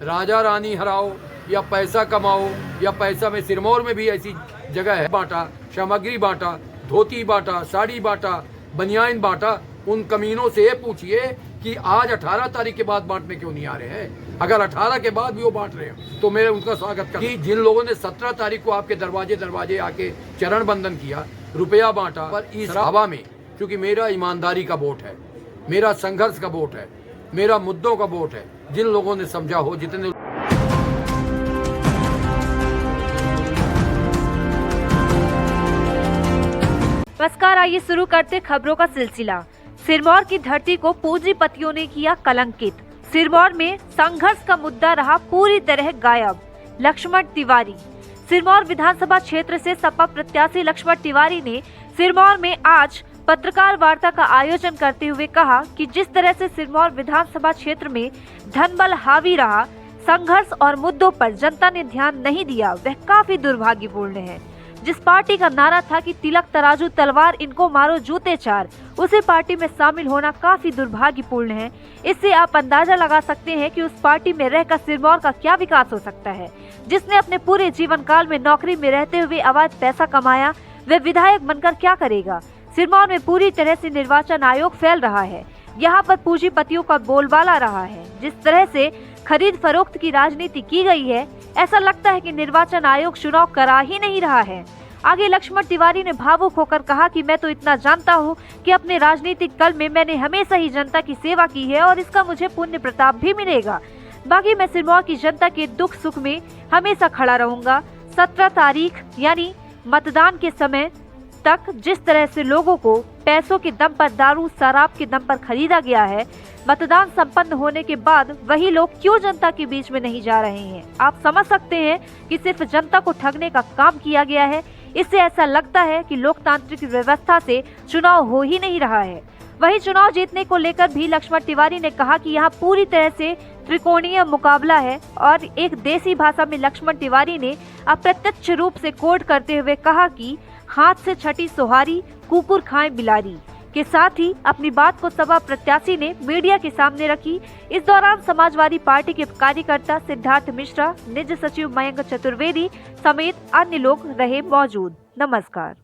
राजा रानी हराओ या पैसा कमाओ या पैसा में सिरमौर में भी ऐसी जगह है बांटा, सामग्री बांटा, धोती बांटा, साड़ी बांटा, बनियान बांटा। उन कमीनों से ये पूछिए कि आज 18 तारीख के बाद बांटने क्यों नहीं आ रहे हैं। अगर 18 के बाद भी वो बांट रहे हैं तो मैं उनका स्वागत करता हूं। जिन लोगों ने 17 तारीख को आपके दरवाजे आके चरण बंदन किया, रुपया बांटा, पर इस हवा में, क्योंकि मेरा ईमानदारी का वोट है, मेरा संघर्ष का वोट है, मेरा मुद्दों का वोट है, जिन लोगों ने समझा हो, जितने नमस्कार, आइए शुरू करते खबरों का सिलसिला। सिरमौर की धरती को पूंजीपतियों ने किया कलंकित। सिरमौर में संघर्ष का मुद्दा रहा पूरी तरह गायब। लक्ष्मण तिवारी। सिरमौर विधानसभा क्षेत्र से सपा प्रत्याशी लक्ष्मण तिवारी ने सिरमौर में आज पत्रकार वार्ता का आयोजन करते हुए कहा कि जिस तरह से सिरमौर विधानसभा क्षेत्र में धनबल हावी रहा, संघर्ष और मुद्दों पर जनता ने ध्यान नहीं दिया, वह काफी दुर्भाग्यपूर्ण है। जिस पार्टी का नारा था कि तिलक तराजू तलवार इनको मारो जूते चार, उसी पार्टी में शामिल होना काफी दुर्भाग्यपूर्ण है। इससे आप अंदाजा लगा सकते हैं कि उस पार्टी में रहकर सिरमौर का क्या विकास हो सकता है। जिसने अपने पूरे जीवन काल में नौकरी में रहते हुए अवैध पैसा कमाया, वह विधायक बनकर क्या करेगा। सिरमौर में पूरी तरह से निर्वाचन आयोग फैल रहा है। यहाँ पर पूंजीपतियों का बोलबाला रहा है। जिस तरह से खरीद फरोख्त की राजनीति की गई है, ऐसा लगता है कि निर्वाचन आयोग चुनाव करा ही नहीं रहा है। आगे लक्ष्मण तिवारी ने भावुक होकर कहा कि मैं तो इतना जानता हूँ कि अपने राजनीतिक कल में मैंने हमेशा ही जनता की सेवा की है और इसका मुझे पुण्य प्रताप भी मिलेगा। बाकी मैं सिरमौर की जनता के दुख सुख में हमेशा खड़ा रहूंगा। 17 तारीख यानी मतदान के समय तक जिस तरह से लोगों को पैसों के दम पर, दारू शराब के दम पर खरीदा गया है, मतदान संपन्न होने के बाद वही लोग क्यों जनता के बीच में नहीं जा रहे हैं। आप समझ सकते हैं कि सिर्फ जनता को ठगने का काम किया गया है। इससे ऐसा लगता है कि लोकतांत्रिक व्यवस्था से चुनाव हो ही नहीं रहा है। वही चुनाव जीतने को लेकर भी लक्ष्मण तिवारी ने कहा कि यहाँ पूरी तरह से त्रिकोणीय मुकाबला है और एक देसी भाषा में लक्ष्मण तिवारी ने अप्रत्यक्ष रूप से कोट करते हुए कहा कि हाथ से छठी सोहारी, कुकुर खाए बिलारी के साथ ही अपनी बात को सपा प्रत्याशी ने मीडिया के सामने रखी। इस दौरान समाजवादी पार्टी के कार्यकर्ता सिद्धार्थ मिश्रा, निज सचिव मयंक चतुर्वेदी समेत अन्य लोग रहे मौजूद। नमस्कार।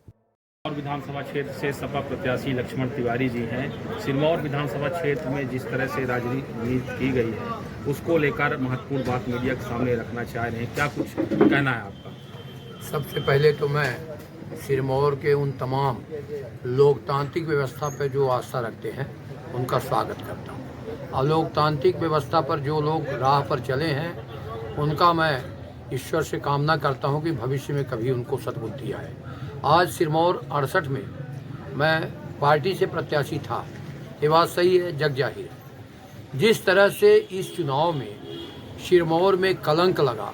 सिरमौर विधानसभा क्षेत्र से सपा प्रत्याशी लक्ष्मण तिवारी जी हैं। सिरमौर विधानसभा क्षेत्र में जिस तरह से राजनीति की गई है, उसको लेकर महत्वपूर्ण बात मीडिया के सामने रखना चाह रहे हैं, क्या कुछ कहना है आपका? सबसे पहले तो मैं सिरमौर के उन तमाम लोकतांत्रिक व्यवस्था पर जो आस्था रखते हैं उनका स्वागत करता हूँ। अलोकतांत्रिक व्यवस्था पर जो लोग राह पर चले हैं, उनका मैं ईश्वर से कामना करता हूँ कि भविष्य में कभी उनको सद्बुद्धि आए। आज सिरमौर 68 में मैं पार्टी से प्रत्याशी था, ये बात सही है, जग जाहिर है। जिस तरह से इस चुनाव में सिरमौर में कलंक लगा,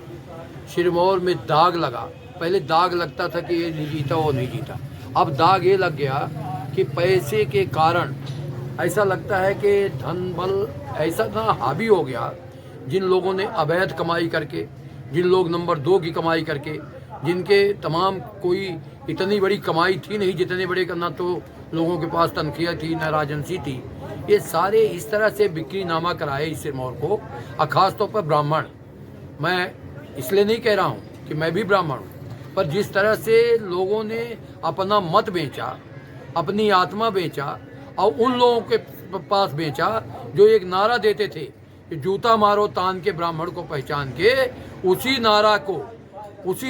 सिरमौर में दाग लगा। पहले दाग लगता था कि ये नहीं जीता, वो नहीं जीता, अब दाग ये लग गया कि पैसे के कारण ऐसा लगता है कि धन बल ऐसा ना हावी हो गया। जिन लोगों ने अवैध कमाई करके, जिन लोग नंबर 2 की कमाई करके, जिनके तमाम कोई इतनी बड़ी कमाई थी नहीं, जितने बड़े करना तो लोगों के पास तनख्वाह थी, न राजंसी थी, ये सारे इस तरह से बिक्री नामा कराए इस सिरमौर को। और ख़ास तौर पर ब्राह्मण, मैं इसलिए नहीं कह रहा हूँ कि मैं भी ब्राह्मण हूँ, पर जिस तरह से लोगों ने अपना मत बेचा, अपनी आत्मा बेचा और उन लोगों के पास बेचा जो एक नारा देते थे कि जूता मारो तान के ब्राह्मण को पहचान के, उसी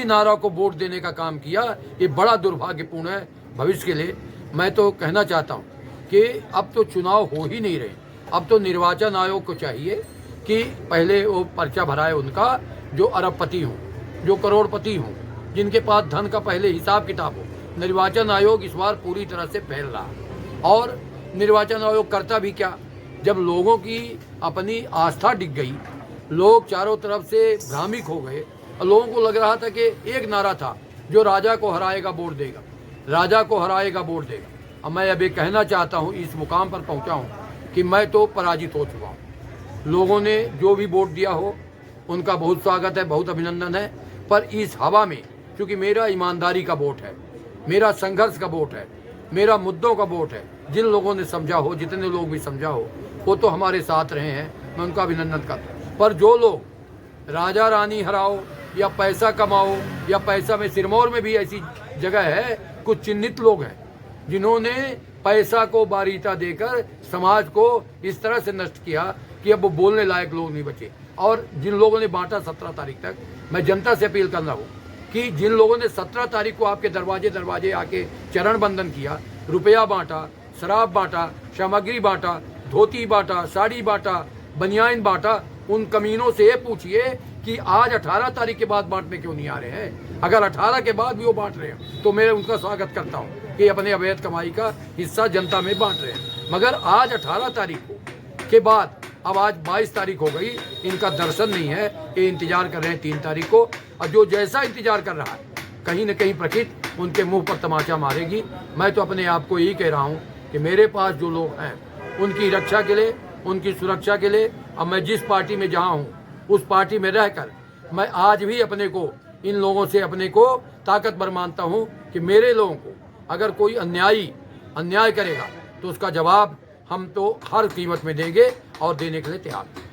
नारा को वोट देने का काम किया। ये बड़ा दुर्भाग्यपूर्ण है भविष्य के लिए। मैं तो कहना चाहता हूँ कि अब तो चुनाव हो ही नहीं रहे। अब तो निर्वाचन आयोग को चाहिए कि पहले वो पर्चा भराए उनका जो अरबपति हों, जो करोड़पति हों, जिनके पास धन का पहले हिसाब किताब हो। निर्वाचन आयोग इस बार पूरी तरह से फैल रहा और निर्वाचन आयोग करता भी क्या, जब लोगों की अपनी आस्था डिग गई, लोग चारों तरफ से भ्रामिक हो गए और लोगों को लग रहा था कि एक नारा था जो राजा को हराएगा वोट देगा, राजा को हराएगा वोट देगा। अब मैं अभी कहना चाहता हूँ, इस मुकाम पर पहुँचा हूँ कि मैं तो पराजित हो चुका हूँ। लोगों ने जो भी वोट दिया हो उनका बहुत स्वागत है, बहुत अभिनंदन है, पर इस हवा में, क्योंकि मेरा ईमानदारी का वोट है, मेरा संघर्ष का वोट है, मेरा मुद्दों का वोट है, जिन लोगों ने समझा हो, जितने लोग भी समझा हो, वो तो हमारे साथ रहे हैं, मैं उनका अभिनंदन करता हूँ। पर जो लोग राजा रानी हराओ या पैसा कमाओ या पैसा में, सिरमौर में भी ऐसी जगह है, कुछ चिन्हित लोग हैं जिन्होंने पैसा को बारीता देकर समाज को इस तरह से नष्ट किया कि अब वो बोलने लायक लोग नहीं बचे। और जिन लोगों ने बांटा 17 तारीख तक, मैं जनता से अपील कर रहा हूँ कि जिन लोगों ने 17 तारीख को आपके दरवाजे आके चरण बंदन किया, रुपया बांटा, शराब बांटा, सामग्री बांटा, धोती बांटा, साड़ी बांटा, बनियान बांटा, उन कमीनों से ये पूछिए कि आज 18 तारीख के बाद बांटने क्यों नहीं आ रहे हैं। अगर 18 के बाद भी वो बांट रहे हैं तो मैं उनका स्वागत करता हूँ कि अपने अवैध कमाई का हिस्सा जनता में बांट रहे हैं। मगर आज 18 तारीख के बाद, अब आज 22 तारीख हो गई, इनका दर्शन नहीं है। ये इंतजार कर रहे हैं 3 तारीख को, और जो जैसा इंतजार कर रहा है कहीं न कहीं प्रकृति उनके मुंह पर तमाचा मारेगी। मैं तो अपने आप को यही कह रहा हूँ कि मेरे पास जो लोग हैं उनकी रक्षा के लिए, उनकी सुरक्षा के लिए, अब मैं जिस पार्टी में जहाँ हूँ उस पार्टी में रहकर मैं आज भी अपने को, इन लोगों से अपने को ताकतवर मानता हूँ कि मेरे लोगों को अगर कोई अन्याय करेगा तो उसका जवाब हम तो हर कीमत में देंगे और देने के लिए तैयार हैं।